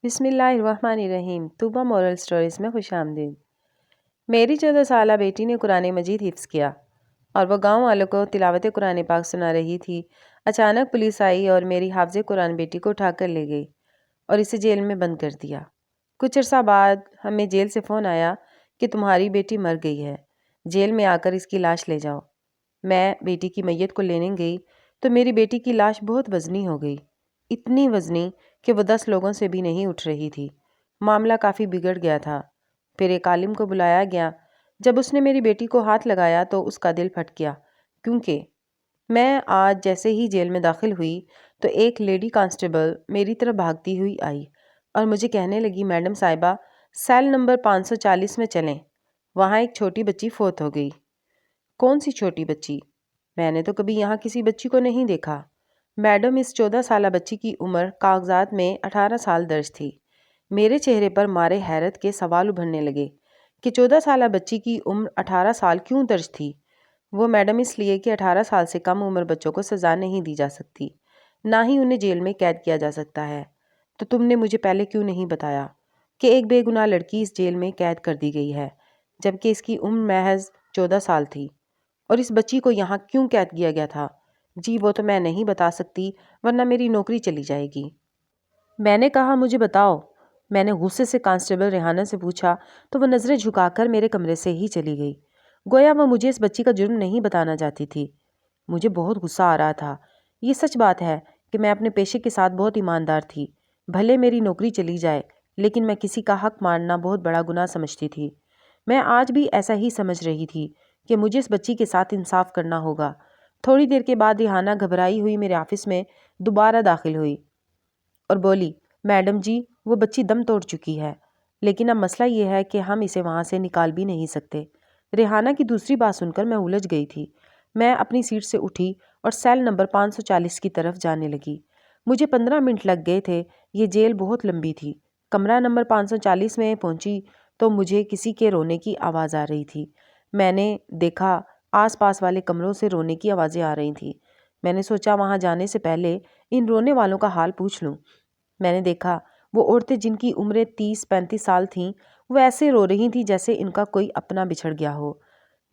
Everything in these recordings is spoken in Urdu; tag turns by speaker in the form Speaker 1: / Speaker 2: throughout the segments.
Speaker 1: بسم اللہ الرحمن الرحیم طوبہ مورل سٹوریز میں خوش آمدید۔ میری 14 سالہ بیٹی نے قرآن مجید حفظ کیا اور وہ گاؤں والوں کو تلاوت قرآن پاک سنا رہی تھی۔ اچانک پولیس آئی اور میری حافظ قرآن بیٹی کو اٹھا کر لے گئی اور اسے جیل میں بند کر دیا۔ کچھ عرصہ بعد ہمیں جیل سے فون آیا کہ تمہاری بیٹی مر گئی ہے، جیل میں آ کر اس کی لاش لے جاؤ۔ میں بیٹی کی میت کو لینے گئی تو میری بیٹی کی لاش بہت وزنی ہو گئی، اتنی وزنی کہ وہ 10 لوگوں سے بھی نہیں اٹھ رہی تھی۔ معاملہ کافی بگڑ گیا تھا۔ پھر ایک عالم کو بلایا گیا۔ جب اس نے میری بیٹی کو ہاتھ لگایا تو اس کا دل پھٹ گیا، کیونکہ میں آج جیسے ہی جیل میں داخل ہوئی تو ایک لیڈی کانسٹیبل میری طرف بھاگتی ہوئی آئی اور مجھے کہنے لگی، میڈم صاحبہ سیل نمبر 540 میں چلیں، وہاں ایک چھوٹی بچی فوت ہو گئی۔ کون سی چھوٹی بچی؟ میں نے تو کبھی یہاں کسی بچی کو نہیں دیکھا۔ میڈم اس 14 سالہ بچی کی عمر کاغذات میں 18 سال درج تھی۔ میرے چہرے پر مارے حیرت کے سوال ابھرنے لگے کہ 14 سالہ بچی کی عمر 18 سال کیوں درج تھی؟ وہ میڈم اس لیے کہ 18 سال سے کم عمر بچوں کو سزا نہیں دی جا سکتی، نہ ہی انہیں جیل میں قید کیا جا سکتا ہے۔ تو تم نے مجھے پہلے کیوں نہیں بتایا کہ ایک بے گناہ لڑکی اس جیل میں قید کر دی گئی ہے، جبکہ اس کی عمر محض 14 سال تھی؟ اور اس بچی کو یہاں کیوں قید کیا گیا تھا؟ جی وہ تو میں نہیں بتا سکتی، ورنہ میری نوکری چلی جائے گی۔ میں نے کہا مجھے بتاؤ۔ میں نے غصے سے کانسٹیبل ریحانہ سے پوچھا تو وہ نظریں جھکا کر میرے کمرے سے ہی چلی گئی، گویا وہ مجھے اس بچی کا جرم نہیں بتانا چاہتی تھی۔ مجھے بہت غصہ آ رہا تھا۔ یہ سچ بات ہے کہ میں اپنے پیشے کے ساتھ بہت ایماندار تھی، بھلے میری نوکری چلی جائے لیکن میں کسی کا حق مارنا بہت بڑا گناہ سمجھتی تھی۔ میں آج بھی ایسا ہی سمجھ رہی تھی کہ مجھے اس بچی کے ساتھ انصاف کرنا ہوگا۔ تھوڑی دیر کے بعد ریحانہ گھبرائی ہوئی میرے آفس میں دوبارہ داخل ہوئی اور بولی، میڈم جی وہ بچی دم توڑ چکی ہے، لیکن اب مسئلہ یہ ہے کہ ہم اسے وہاں سے نکال بھی نہیں سکتے۔ ریحانہ کی دوسری بات سن کر میں الجھ گئی تھی۔ میں اپنی سیٹ سے اٹھی اور سیل نمبر 540 کی طرف جانے لگی۔ مجھے 15 منٹ لگ گئے تھے، یہ جیل بہت لمبی تھی۔ کمرہ نمبر 540 میں پہنچی تو مجھے کسی کے رونے کی آواز آ رہی تھی۔ میں نے دیکھا آس پاس والے کمروں سے رونے کی آوازیں آ رہی تھیں۔ میں نے سوچا وہاں جانے سے پہلے ان رونے والوں کا حال پوچھ لوں۔ میں نے دیکھا وہ عورتیں جن کی عمریں 30-35 سال تھیں، وہ ایسے رو رہی تھیں جیسے ان کا کوئی اپنا بچھڑ گیا ہو۔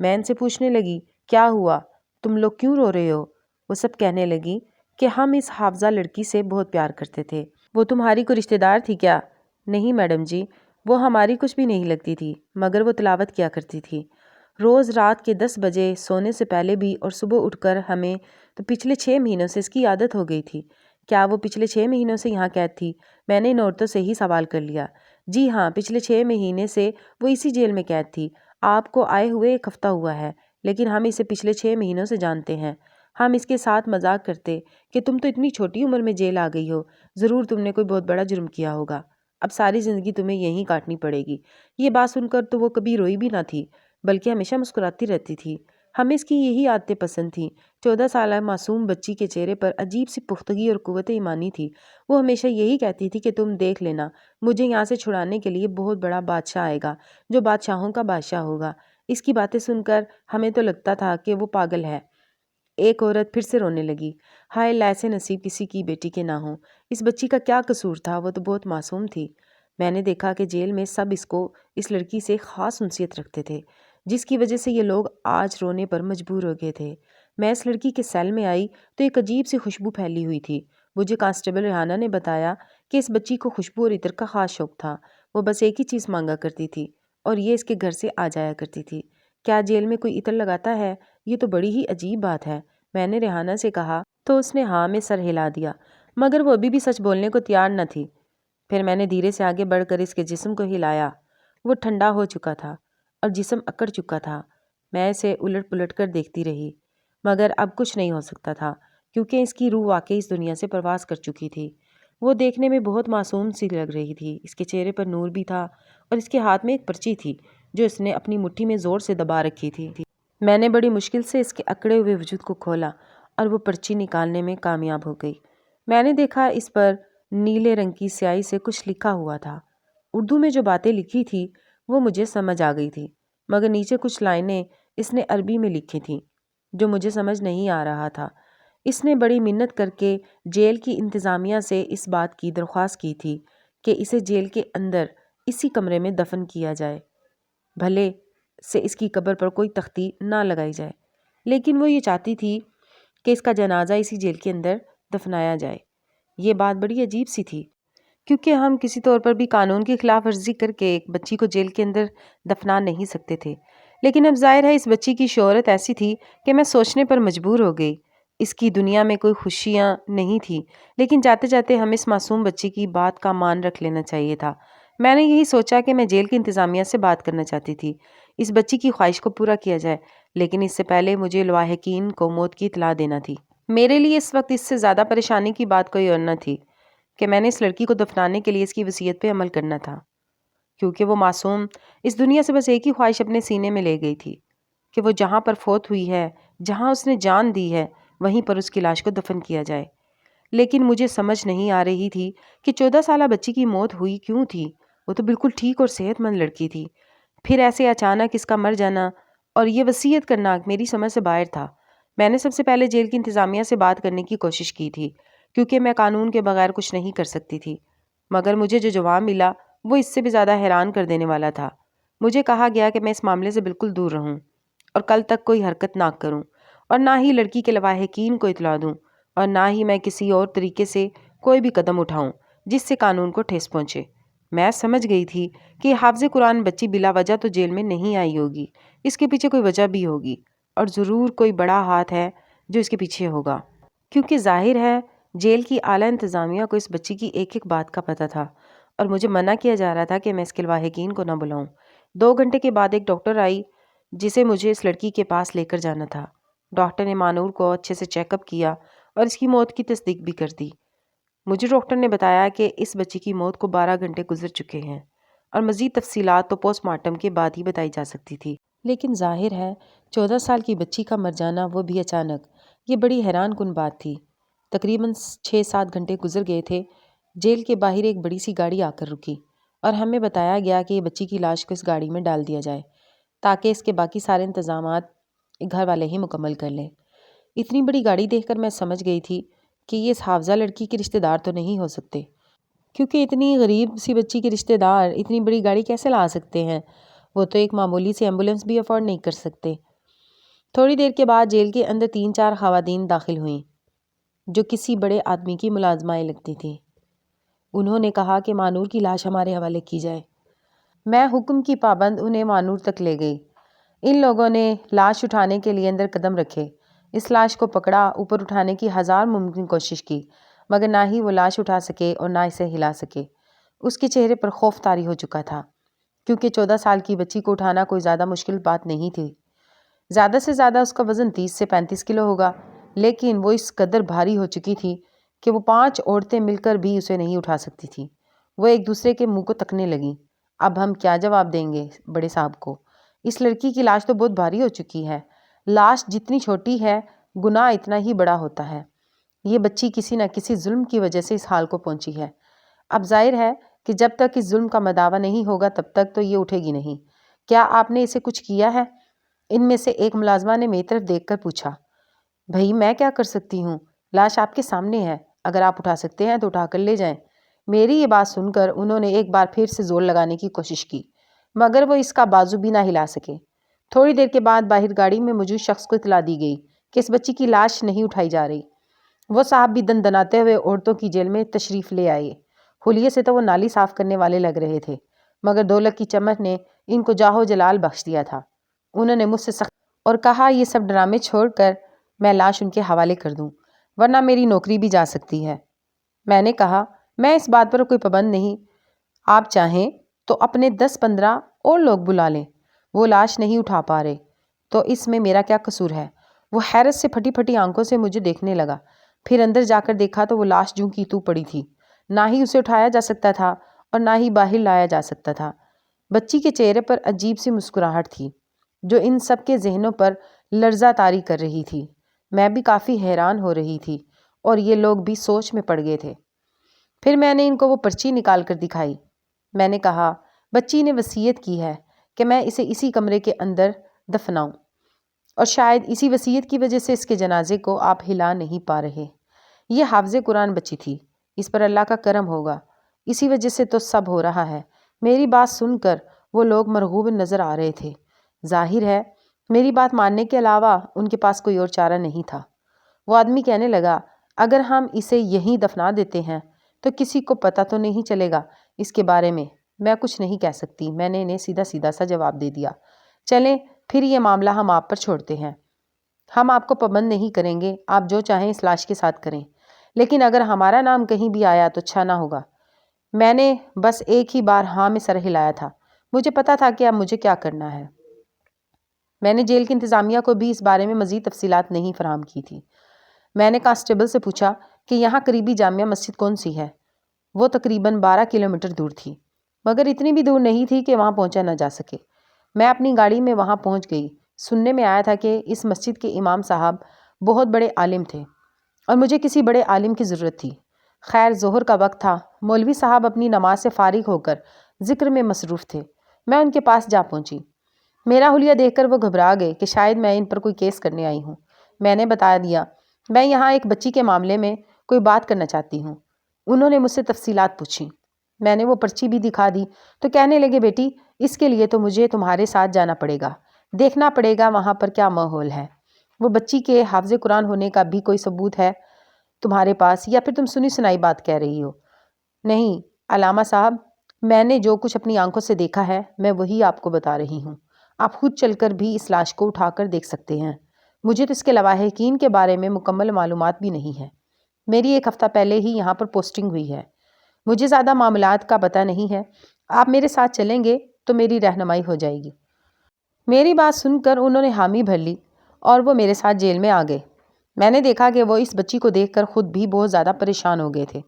Speaker 1: میں ان سے پوچھنے لگی، کیا ہوا؟ تم لوگ کیوں رو رہے ہو؟ وہ سب کہنے لگی کہ ہم اس حافظہ لڑکی سے بہت پیار کرتے تھے۔ وہ تمہاری کوئی رشتہ دار تھی کیا؟ نہیں میڈم جی، وہ ہماری کچھ بھی نہیں لگتی تھی، مگر وہ تلاوت کیا کرتی تھی روز رات کے 10 بجے سونے سے پہلے بھی، اور صبح اٹھ کر ہمیں تو پچھلے 6 مہینوں سے اس کی عادت ہو گئی تھی۔ کیا وہ پچھلے 6 مہینوں سے یہاں قید تھی؟ میں نے ان عورتوں سے ہی سوال کر لیا۔ جی ہاں، پچھلے 6 مہینے سے وہ اسی جیل میں قید تھی۔ آپ کو آئے ہوئے 1 ہفتہ ہوا ہے، لیکن ہم اسے پچھلے 6 مہینوں سے جانتے ہیں۔ ہم اس کے ساتھ مذاق کرتے کہ تم تو اتنی چھوٹی عمر میں جیل آ گئی ہو، ضرور تم نے کوئی بہت بڑا جرم کیا ہوگا، اب ساری زندگی تمہیں یہیں کاٹنی پڑے گی۔ یہ بات سن کر تو وہ کبھی روئی بھی نہ تھی، بلکہ ہمیشہ مسکراتی رہتی تھی۔ ہمیں اس کی یہی عادتیں پسند تھیں۔ 14 سالہ معصوم بچی کے چہرے پر عجیب سی پختگی اور قوت ایمانی تھی۔ وہ ہمیشہ یہی کہتی تھی کہ تم دیکھ لینا، مجھے یہاں سے چھڑانے کے لیے بہت بڑا بادشاہ آئے گا جو بادشاہوں کا بادشاہ ہوگا۔ اس کی باتیں سن کر ہمیں تو لگتا تھا کہ وہ پاگل ہے۔ ایک عورت پھر سے رونے لگی، ہائے اللہ ایسے نصیب کسی کی بیٹی کے نہ ہوں۔ اس بچی کا کیا قصور تھا؟ وہ تو بہت معصوم تھی۔ میں نے دیکھا کہ جیل میں سب اس لڑکی سے خاص انسیت رکھتے تھے، جس کی وجہ سے یہ لوگ آج رونے پر مجبور ہو گئے تھے۔ میں اس لڑکی کے سیل میں آئی تو ایک عجیب سی خوشبو پھیلی ہوئی تھی۔ مجھے کانسٹیبل ریحانہ نے بتایا کہ اس بچی کو خوشبو اور عطر کا خاص شوق تھا۔ وہ بس ایک ہی چیز مانگا کرتی تھی اور یہ اس کے گھر سے آ جایا کرتی تھی۔ کیا جیل میں کوئی عطر لگاتا ہے؟ یہ تو بڑی ہی عجیب بات ہے، میں نے ریحانہ سے کہا تو اس نے ہاں میں سر ہلا دیا، مگر وہ ابھی بھی سچ بولنے کو تیار نہ تھی۔ پھر میں نے دھیرے سے آگے بڑھ کر اس کے جسم کو ہلایا۔ وہ ٹھنڈا ہو چکا تھا اور جسم اکڑ چکا تھا۔ میں اسے الٹ پلٹ کر دیکھتی رہی، مگر اب کچھ نہیں ہو سکتا تھا، کیونکہ اس کی روح واقعی اس دنیا سے پرواز کر چکی تھی۔ وہ دیکھنے میں بہت معصوم سی لگ رہی تھی۔ اس کے چہرے پر نور بھی تھا اور اس کے ہاتھ میں ایک پرچی تھی جو اس نے اپنی مٹھی میں زور سے دبا رکھی تھی۔ میں نے بڑی مشکل سے اس کے اکڑے ہوئے وجود کو کھولا اور وہ پرچی نکالنے میں کامیاب ہو گئی۔ میں نے دیکھا اس پر نیلے رنگ کی سیاہی سے کچھ لکھا ہوا تھا۔ اردو میں جو باتیں لکھی تھی وہ مجھے سمجھ آ گئی تھی، مگر نیچے کچھ لائنیں اس نے عربی میں لکھی تھیں جو مجھے سمجھ نہیں آ رہا تھا۔ اس نے بڑی منت کر کے جیل کی انتظامیہ سے اس بات کی درخواست کی تھی کہ اسے جیل کے اندر اسی کمرے میں دفن کیا جائے، بھلے سے اس کی قبر پر کوئی تختی نہ لگائی جائے، لیکن وہ یہ چاہتی تھی کہ اس کا جنازہ اسی جیل کے اندر دفنایا جائے۔ یہ بات بڑی عجیب سی تھی، کیونکہ ہم کسی طور پر بھی قانون کی خلاف ورزی کر کے ایک بچی کو جیل کے اندر دفنا نہیں سکتے تھے، لیکن اب ظاہر ہے اس بچی کی شہرت ایسی تھی کہ میں سوچنے پر مجبور ہو گئی۔ اس کی دنیا میں کوئی خوشیاں نہیں تھی، لیکن جاتے جاتے ہم اس معصوم بچی کی بات کا مان رکھ لینا چاہیے تھا۔ میں نے یہی سوچا کہ میں جیل کی انتظامیہ سے بات کرنا چاہتی تھی، اس بچی کی خواہش کو پورا کیا جائے، لیکن اس سے پہلے مجھے لواحقین کو موت کی اطلاع دینا تھی۔ میرے لیے اس وقت اس سے زیادہ پریشانی کی بات کوئی اور نہ تھی کہ میں نے اس لڑکی کو دفنانے کے لیے اس کی وصیت پہ عمل کرنا تھا، کیونکہ وہ معصوم اس دنیا سے بس ایک ہی خواہش اپنے سینے میں لے گئی تھی کہ وہ جہاں پر فوت ہوئی ہے، جہاں اس نے جان دی ہے، وہیں پر اس کی لاش کو دفن کیا جائے۔ لیکن مجھے سمجھ نہیں آ رہی تھی کہ 14 سالہ بچی کی موت ہوئی کیوں تھی؟ وہ تو بالکل ٹھیک اور صحت مند لڑکی تھی، پھر ایسے اچانک اس کا مر جانا اور یہ وصیت کرنا میری سمجھ سے باہر تھا۔ میں نے سب سے پہلے جیل کی انتظامیہ سے بات کرنے کی کوشش کی تھی، کیونکہ میں قانون کے بغیر کچھ نہیں کر سکتی تھی، مگر مجھے جو جواب ملا وہ اس سے بھی زیادہ حیران کر دینے والا تھا۔ مجھے کہا گیا کہ میں اس معاملے سے بالکل دور رہوں اور کل تک کوئی حرکت نہ کروں، اور نہ ہی لڑکی کے لواحقین کو اطلاع دوں، اور نہ ہی میں کسی اور طریقے سے کوئی بھی قدم اٹھاؤں جس سے قانون کو ٹھیس پہنچے۔ میں سمجھ گئی تھی کہ حافظ قرآن بچی بلا وجہ تو جیل میں نہیں آئی ہوگی، اس کے پیچھے کوئی وجہ بھی ہوگی، اور ضرور کوئی بڑا ہاتھ ہے جو اس کے پیچھے ہوگا، کیونکہ ظاہر ہے جیل کی اعلیٰ انتظامیہ کو اس بچی کی ایک ایک بات کا پتہ تھا، اور مجھے منع کیا جا رہا تھا کہ میں اس کے لواحقین کو نہ بلاؤں۔ 2 گھنٹے کے بعد ایک ڈاکٹر آئی جسے مجھے اس لڑکی کے پاس لے کر جانا تھا۔ ڈاکٹر نے مانور کو اچھے سے چیک اپ کیا اور اس کی موت کی تصدیق بھی کر دی۔ مجھے ڈاکٹر نے بتایا کہ اس بچی کی موت کو 12 گھنٹے گزر چکے ہیں، اور مزید تفصیلات تو پوسٹ مارٹم کے بعد ہی بتائی جا سکتی تھی، لیکن ظاہر ہے 14 سال کی بچی کا مر جانا، وہ بھی اچانک، یہ بڑی حیران کن بات تھی۔ تقریباً 6-7 گھنٹے گزر گئے تھے، جیل کے باہر ایک بڑی سی گاڑی آ کر رکی، اور ہمیں بتایا گیا کہ یہ بچی کی لاش کو اس گاڑی میں ڈال دیا جائے تاکہ اس کے باقی سارے انتظامات گھر والے ہی مکمل کر لیں۔ اتنی بڑی گاڑی دیکھ کر میں سمجھ گئی تھی کہ یہ اس حافظہ لڑکی کے رشتہ دار تو نہیں ہو سکتے، کیونکہ اتنی غریب سی بچی کے رشتہ دار اتنی بڑی گاڑی کیسے لا سکتے ہیں؟ وہ تو ایک معمولی سی ایمبولینس بھی افورڈ نہیں کر سکتے۔ تھوڑی دیر کے بعد جیل کے اندر 3-4 خواتین داخل ہوئیں جو کسی بڑے آدمی کی ملازمائیں لگتی تھیں۔ انہوں نے کہا کہ مانور کی لاش ہمارے حوالے کی جائے۔ میں حکم کی پابند انہیں مانور تک لے گئی۔ ان لوگوں نے لاش اٹھانے کے لیے اندر قدم رکھے، اس لاش کو پکڑا، اوپر اٹھانے کی 1000 ممکن کوشش کی، مگر نہ ہی وہ لاش اٹھا سکے اور نہ اسے ہلا سکے۔ اس کے چہرے پر خوف طاری ہو چکا تھا، کیونکہ 14 سال کی بچی کو اٹھانا کوئی زیادہ مشکل بات نہیں تھی۔ زیادہ سے زیادہ اس کا وزن 30 سے 35 کلو ہوگا، لیکن وہ اس قدر بھاری ہو چکی تھی کہ وہ 5 عورتیں مل کر بھی اسے نہیں اٹھا سکتی تھیں۔ وہ ایک دوسرے کے منہ کو تکنے لگیں۔ اب ہم کیا جواب دیں گے بڑے صاحب کو؟ اس لڑکی کی لاش تو بہت بھاری ہو چکی ہے، لاش جتنی چھوٹی ہے گناہ اتنا ہی بڑا ہوتا ہے۔ یہ بچی کسی نہ کسی ظلم کی وجہ سے اس حال کو پہنچی ہے۔ اب ظاہر ہے کہ جب تک اس ظلم کا مداوع نہیں ہوگا تب تک تو یہ اٹھے گی نہیں۔ کیا آپ نے اسے کچھ کیا ہے؟ ان میں سے ایک ملازمہ نے میری طرف دیکھ کر پوچھا۔ بھئی میں کیا کر سکتی ہوں؟ لاش آپ کے سامنے ہے، اگر آپ اٹھا سکتے ہیں تو اٹھا کر لے جائیں۔ میری یہ بات سن کر انہوں نے ایک بار پھر سے زور لگانے کی کوشش کی، مگر وہ اس کا بازو بھی نہ ہلا سکے۔ تھوڑی دیر کے بعد باہر گاڑی میں موجود شخص کو اطلاع دی گئی کہ اس بچی کی لاش نہیں اٹھائی جا رہی۔ وہ صاحب بھی دن دناتے ہوئے عورتوں کی جیل میں تشریف لے آئے۔ حلیے سے تو وہ نالی صاف کرنے والے لگ رہے تھے، مگر دولت کی چمک نے ان کو جاہ و جلال بخش دیا تھا۔ انہوں نے مجھ سے سخت اور کہا یہ سب ڈرامے چھوڑ کر میں لاش ان کے حوالے کر دوں، ورنہ میری نوکری بھی جا سکتی ہے۔ میں نے کہا میں اس بات پر کوئی پابند نہیں، آپ چاہیں تو اپنے 10-15 اور لوگ بلا لیں، وہ لاش نہیں اٹھا پا رہے تو اس میں میرا کیا قصور ہے؟ وہ حیرت سے پھٹی پھٹی آنکھوں سے مجھے دیکھنے لگا، پھر اندر جا کر دیکھا تو وہ لاش جوں کی توں پڑی تھی، نہ ہی اسے اٹھایا جا سکتا تھا اور نہ ہی باہر لایا جا سکتا تھا۔ بچی کے چہرے پر عجیب سی مسکراہٹ تھی جو ان سب کے ذہنوں پر لرزہ طاری کر رہی تھی۔ میں بھی کافی حیران ہو رہی تھی اور یہ لوگ بھی سوچ میں پڑ گئے تھے۔ پھر میں نے ان کو وہ پرچی نکال کر دکھائی۔ میں نے کہا بچی نے وصیت کی ہے کہ میں اسے اسی کمرے کے اندر دفناؤں، اور شاید اسی وصیت کی وجہ سے اس کے جنازے کو آپ ہلا نہیں پا رہے۔ یہ حافظ قرآن بچی تھی، اس پر اللہ کا کرم ہوگا، اسی وجہ سے تو سب ہو رہا ہے۔ میری بات سن کر وہ لوگ مرغوب نظر آ رہے تھے۔ ظاہر ہے میری بات ماننے کے علاوہ ان کے پاس کوئی اور چارہ نہیں تھا۔ وہ آدمی کہنے لگا، اگر ہم اسے یہیں دفنا دیتے ہیں تو کسی کو پتہ تو نہیں چلے گا اس کے بارے میں؟ میں کچھ نہیں کہہ سکتی، میں نے انہیں سیدھا سیدھا سا جواب دے دیا۔ چلیں پھر یہ معاملہ ہم آپ پر چھوڑتے ہیں۔ ہم آپ کو پابند نہیں کریں گے، آپ جو چاہیں اس لاش کے ساتھ کریں، لیکن اگر ہمارا نام کہیں بھی آیا تو اچھا نہ ہوگا۔ میں نے بس ایک ہی بار ہاں میں سر ہلایا تھا۔ مجھے پتا تھا کہ اب مجھے کیا کرنا ہے۔ میں نے جیل کی انتظامیہ کو بھی اس بارے میں مزید تفصیلات نہیں فراہم کی تھی۔ میں نے کانسٹیبل سے پوچھا کہ یہاں قریبی جامع مسجد کون سی ہے؟ وہ تقریباً 12 کلومیٹر دور تھی، مگر اتنی بھی دور نہیں تھی کہ وہاں پہنچا نہ جا سکے۔ میں اپنی گاڑی میں وہاں پہنچ گئی۔ سننے میں آیا تھا کہ اس مسجد کے امام صاحب بہت بڑے عالم تھے اور مجھے کسی بڑے عالم کی ضرورت تھی۔ خیر ظہر کا وقت تھا، مولوی صاحب اپنی نماز سے فارغ ہو کر ذکر میں مصروف تھے۔ میں ان کے پاس جا پہنچی۔ میرا حلیہ دیکھ کر وہ گھبرا گئے کہ شاید میں ان پر کوئی کیس کرنے آئی ہوں۔ میں نے بتا دیا، میں یہاں ایک بچی کے معاملے میں کوئی بات کرنا چاہتی ہوں۔ انہوں نے مجھ سے تفصیلات پوچھی۔ میں نے وہ پرچی بھی دکھا دی تو کہنے لگے، بیٹی اس کے لیے تو مجھے تمہارے ساتھ جانا پڑے گا، دیکھنا پڑے گا وہاں پر کیا ماحول ہے۔ وہ بچی کے حافظ قرآن ہونے کا بھی کوئی ثبوت ہے تمہارے پاس، یا پھر تم سنی سنائی بات کہہ رہی ہو؟ نہیں علامہ صاحب، میں نے جو کچھ اپنی آنکھوں سے دیکھا ہے میں وہی آپ کو بتا رہی ہوں۔ آپ خود چل کر بھی اس لاش کو اٹھا کر دیکھ سکتے ہیں۔ مجھے تو اس کے لواحقین کے بارے میں مکمل معلومات بھی نہیں ہے۔ میری ایک ہفتہ پہلے ہی یہاں پر پوسٹنگ ہوئی ہے، مجھے زیادہ معاملات کا پتہ نہیں ہے۔ آپ میرے ساتھ چلیں گے تو میری رہنمائی ہو جائے گی۔ میری بات سن کر انہوں نے حامی بھر لی اور وہ میرے ساتھ جیل میں آ گئے۔ میں نے دیکھا کہ وہ اس بچی کو دیکھ کر خود بھی بہت زیادہ پریشان ہو گئے تھے۔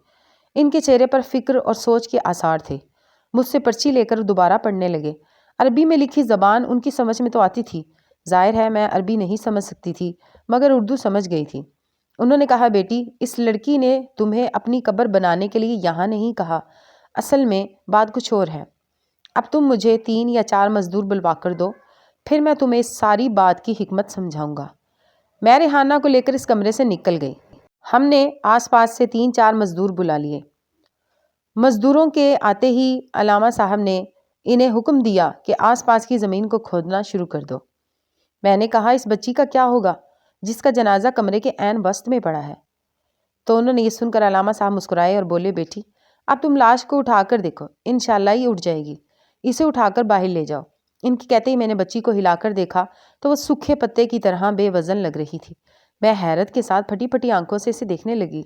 Speaker 1: ان کے چہرے پر فکر اور سوچ کے آثار تھے۔ مجھ سے پرچی لے کر دوبارہ پڑھنے لگے۔ عربی میں لکھی زبان ان کی سمجھ میں تو آتی تھی، ظاہر ہے میں عربی نہیں سمجھ سکتی تھی، مگر اردو سمجھ گئی تھی۔ انہوں نے کہا، بیٹی اس لڑکی نے تمہیں اپنی قبر بنانے کے لیے یہاں نہیں کہا، اصل میں بات کچھ اور ہے۔ اب تم مجھے 3 یا 4 مزدور بلوا کر دو، پھر میں تمہیں اس ساری بات کی حکمت سمجھاؤں گا۔ میں ریحانہ کو لے کر اس کمرے سے نکل گئی۔ ہم نے آس پاس سے 3-4 مزدور بلا لیے۔ مزدوروں کے آتے ہی علامہ صاحب نے انہیں حکم دیا کہ آس پاس کی زمین کو کھودنا شروع کر دو۔ میں نے کہا، اس بچی کا کیا ہوگا جس کا جنازہ کمرے کے عین وسط میں پڑا ہے؟ تو انہوں نے یہ سن کر علامہ صاحب مسکرائے اور بولے، بیٹی اب تم لاش کو اٹھا کر دیکھو، انشاءاللہ یہ اٹھ جائے گی، اسے اٹھا کر باہر لے جاؤ۔ ان کے کہتے ہی میں نے بچی کو ہلا کر دیکھا تو وہ سوکھے پتے کی طرح بے وزن لگ رہی تھی۔ میں حیرت کے ساتھ پھٹی پھٹی آنکھوں سے اسے دیکھنے لگی۔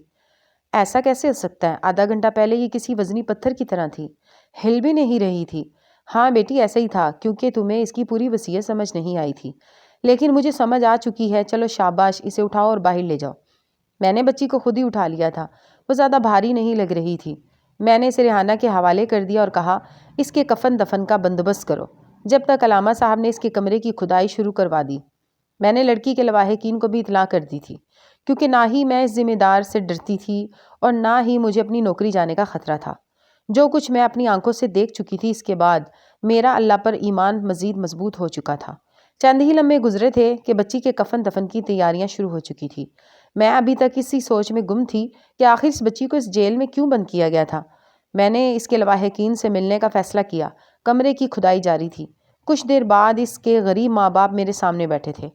Speaker 1: ایسا کیسے ہو سکتا ہے؟ آدھا گھنٹہ پہلے یہ کسی وزنی پتھر کی طرح تھی، ہل بھی نہیں رہی تھی۔ ہاں بیٹی ایسا ہی تھا، کیونکہ تمہیں اس کی پوری وصیت سمجھ نہیں آئی تھی، لیکن مجھے سمجھ آ چکی ہے۔ چلو شاباش، اسے اٹھاؤ اور باہر لے جاؤ۔ میں نے بچی کو خود ہی اٹھا لیا تھا، وہ زیادہ بھاری نہیں لگ رہی تھی۔ میں نے اسے ریحانہ کے حوالے کر دیا اور کہا، اس کے کفن دفن کا بندوبست کرو، جب تک علامہ صاحب نے اس کے کمرے کی کھدائی شروع کروا دی۔ میں نے لڑکی کے لواحقین کو بھی اطلاع کر دی تھی، کیونکہ نہ ہی میں اس ذمہ دار سے ڈرتی تھی اور نہ ہی مجھے اپنی نوکری جانے کا خطرہ تھا۔ جو کچھ میں اپنی آنکھوں سے دیکھ چکی تھی، اس کے بعد میرا اللہ پر ایمان مزید مضبوط ہو چکا تھا۔ چند ہی لمحے گزرے تھے کہ بچی کے کفن دفن کی تیاریاں شروع ہو چکی تھی۔ میں ابھی تک اسی سوچ میں گم تھی کہ آخر اس بچی کو اس جیل میں کیوں بند کیا گیا تھا۔ میں نے اس کے لواحقین سے ملنے کا فیصلہ کیا۔ کمرے کی کھدائی جاری تھی۔ کچھ دیر بعد اس کے غریب ماں باپ میرے سامنے بیٹھے تھے۔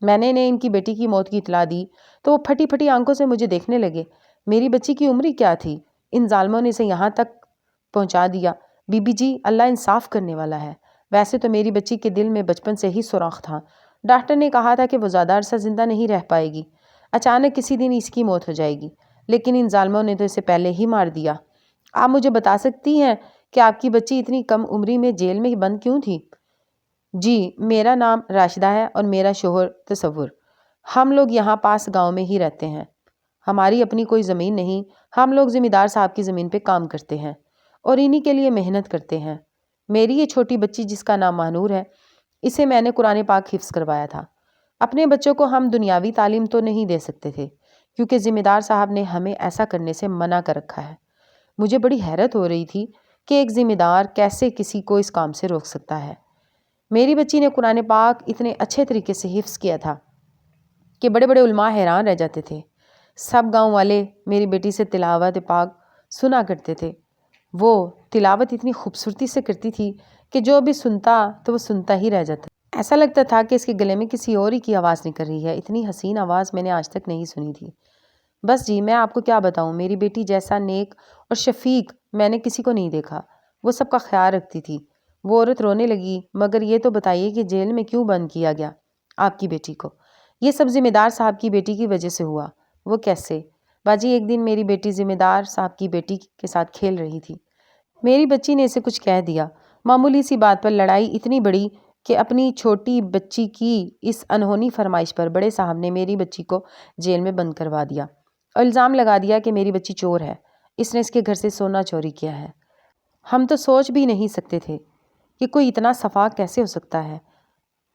Speaker 1: میں نے انہیں ان کی بیٹی کی موت کی اطلاع دی تو وہ پھٹی پھٹی آنکھوں سے مجھے دیکھنے لگے۔ میری بچی کی عمر کیا تھی؟ ان ظالموں نے اسے یہاں تک پہنچا دیا۔ بی بی جی، اللہ انصاف کرنے والا ہے۔ ویسے تو میری بچی کے دل میں بچپن سے ہی سوراخ تھا۔ ڈاکٹر نے کہا تھا کہ وہ زیادہ عرصہ زندہ نہیں رہ پائے گی، اچانک کسی دن اس کی موت ہو جائے گی، لیکن ان ظالموں نے تو اسے پہلے ہی مار دیا۔ آپ مجھے بتا سکتی ہیں کہ آپ کی بچی اتنی کم عمری میں جیل میں بند کیوں تھی؟ جی، میرا نام راشدہ ہے اور میرا شوہر تصور۔ ہم لوگ یہاں پاس گاؤں میں ہی رہتے ہیں۔ ہماری اپنی کوئی زمین نہیں، ہم لوگ ذمہ دار صاحب کی زمین پہ کام کرتے ہیں اور انہی کے لیے محنت کرتے ہیں۔ میری یہ چھوٹی بچی جس کا نام ماہنور ہے، اسے میں نے قرآن پاک حفظ کروایا تھا۔ اپنے بچوں کو ہم دنیاوی تعلیم تو نہیں دے سکتے تھے، کیونکہ ذمہ دار صاحب نے ہمیں ایسا کرنے سے منع کر رکھا ہے۔ مجھے بڑی حیرت ہو رہی تھی کہ ایک ذمہ دار کیسے کسی کو اس کام سے روک سکتا ہے۔ میری بچی نے قرآن پاک اتنے اچھے طریقے سے حفظ کیا تھا کہ بڑے بڑے علماء حیران رہ جاتے تھے۔ سب گاؤں والے میری بیٹی سے تلاوت پاک سنا کرتے تھے۔ وہ تلاوت اتنی خوبصورتی سے کرتی تھی کہ جو بھی سنتا تو وہ سنتا ہی رہ جاتا۔ ایسا لگتا تھا کہ اس کے گلے میں کسی اور ہی کی آواز نکل رہی ہے۔ اتنی حسین آواز میں نے آج تک نہیں سنی تھی۔ بس جی، میں آپ کو کیا بتاؤں، میری بیٹی جیسا نیک اور شفیق میں نے کسی کو نہیں دیکھا۔ وہ سب کا خیال رکھتی تھی۔ وہ عورت رونے لگی۔ مگر یہ تو بتائیے کہ جیل میں کیوں بند کیا گیا آپ کی بیٹی کو؟ یہ سب ذمہ دار صاحب کی بیٹی کی وجہ سے ہوا۔ وہ کیسے؟ باجی، ایک دن میری بیٹی ذمہ دار صاحب کی بیٹی کے ساتھ کھیل رہی تھی۔ میری بچی نے اسے کچھ کہہ دیا۔ معمولی سی بات پر لڑائی اتنی بڑی کہ اپنی چھوٹی بچی کی اس انہونی فرمائش پر بڑے صاحب نے میری بچی کو جیل میں بند کروا دیا اور الزام لگا دیا کہ میری بچی چور ہے، اس نے اس کے گھر سے سونا چوری کیا ہے۔ ہم تو سوچ بھی نہیں سکتے تھے کہ کوئی اتنا صفاق کیسے ہو سکتا ہے۔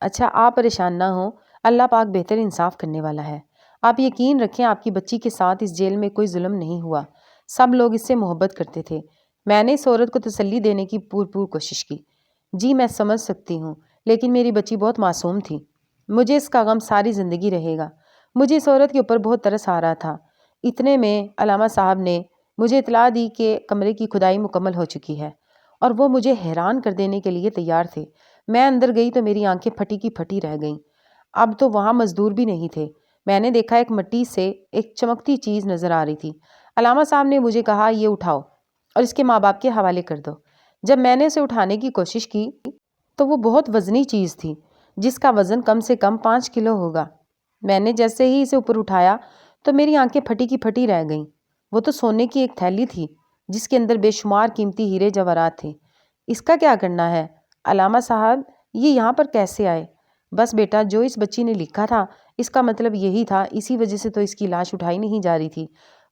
Speaker 1: اچھا، آپ پریشان نہ ہوں، اللہ پاک بہتر انصاف کرنے والا ہے۔ آپ یقین رکھیں، آپ کی بچی کے ساتھ اس جیل میں کوئی ظلم نہیں ہوا۔ سب لوگ اس سے محبت کرتے تھے۔ میں نے اس عورت کو تسلی دینے کی پور کوشش کی۔ جی، میں سمجھ سکتی ہوں، لیکن میری بچی بہت معصوم تھی۔ مجھے اس کا غم ساری زندگی رہے گا۔ مجھے اس عورت کے اوپر بہت ترس آ رہا تھا۔ اتنے میں علامہ صاحب نے مجھے اطلاع دی کہ کمرے کی کھدائی مکمل ہو چکی ہے اور وہ مجھے حیران کر دینے کے لیے تیار تھے۔ میں اندر گئی تو میری آنکھیں پھٹی کی پھٹی رہ گئیں۔ اب تو وہاں مزدور بھی نہیں تھے۔ میں نے دیکھا ایک مٹی سے ایک چمکتی چیز نظر آ رہی تھی۔ علامہ صاحب نے مجھے کہا، یہ اٹھاؤ اور اس کے ماں باپ کے حوالے کر دو۔ جب میں نے اسے اٹھانے کی کوشش کی تو وہ بہت وزنی چیز تھی، جس کا وزن کم سے کم 5 کلو ہوگا۔ میں نے جیسے ہی اسے اوپر اٹھایا تو میری آنکھیں پھٹی کی پھٹی رہ گئیں۔ وہ تو سونے کی ایک تھیلی تھی جس کے اندر بے شمار قیمتی ہیرے جواہرات تھے۔ اس کا کیا کرنا ہے علامہ صاحب؟ یہ یہاں پر کیسے آئے؟ بس بیٹا، جو اس بچی نے لکھا تھا اس کا مطلب یہی تھا، اسی وجہ سے تو اس کی لاش اٹھائی نہیں جا رہی تھی۔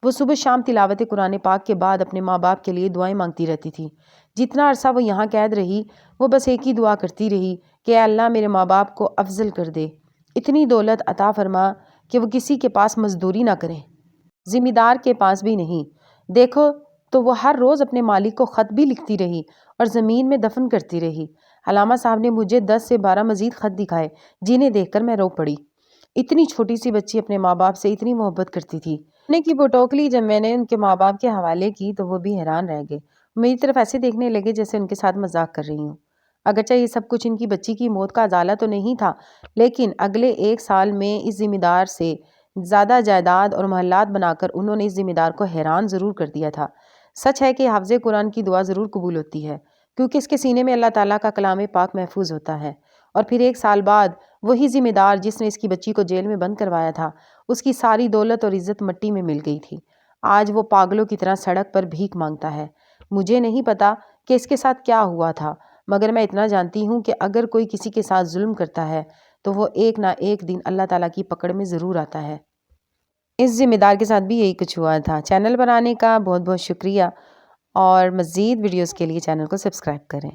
Speaker 1: وہ صبح شام تلاوت قرآن پاک کے بعد اپنے ماں باپ کے لیے دعائیں مانگتی رہتی تھی۔ جتنا عرصہ وہ یہاں قید رہی وہ بس ایک ہی دعا کرتی رہی کہ اے اللہ میرے ماں باپ کو افضل کر دے، اتنی دولت عطا فرما کہ وہ کسی کے پاس مزدوری نہ کریں، ذمہ دار کے پاس بھی نہیں۔ دیکھو تو وہ ہر روز اپنے مالک کو خط بھی لکھتی رہی اور زمین میں دفن کرتی رہی۔ علامہ صاحب نے مجھے 10 سے 12 مزید خط دکھائے جنہیں دیکھ کر میں رو پڑی۔ اتنی چھوٹی سی بچی اپنے ماں باپ سے اتنی محبت کرتی تھی۔ انہیں کی فوٹوکلی جب میں نے ان کے ماں باپ کے حوالے کی تو وہ بھی حیران رہ گئے۔ میری طرف ایسے دیکھنے لگے جیسے ان کے ساتھ مذاق کر رہی ہوں۔ اگرچہ یہ سب کچھ ان کی بچی کی موت کا ازالہ تو نہیں تھا، لیکن اگلے 1 سال میں اس ذمہ دار سے زیادہ جائیداد اور محلات بنا کر انہوں نے اس ذمہ دار کو حیران ضرور کر دیا تھا۔ سچ ہے کہ حافظ قرآن کی دعا ضرور قبول ہوتی ہے، کیونکہ اس کے سینے میں اللہ تعالیٰ کا کلام پاک محفوظ ہوتا ہے۔ اور پھر 1 سال بعد وہی ذمہ دار جس نے اس کی بچی کو جیل میں بند کروایا تھا، اس کی ساری دولت اور عزت مٹی میں مل گئی تھی۔ آج وہ پاگلوں کی طرح سڑک پر بھیک مانگتا ہے۔ مجھے نہیں پتا کہ اس کے ساتھ کیا ہوا تھا، مگر میں اتنا جانتی ہوں کہ اگر کوئی کسی کے ساتھ ظلم کرتا ہے تو وہ ایک نہ ایک دن اللہ تعالیٰ کی پکڑ میں ضرور آتا ہے۔ اس ذمہ دار کے ساتھ بھی یہی کچھ ہوا تھا۔ چینل پر آنے کا بہت بہت شکریہ، اور مزید ویڈیوز کے لیے چینل کو سبسکرائب کریں۔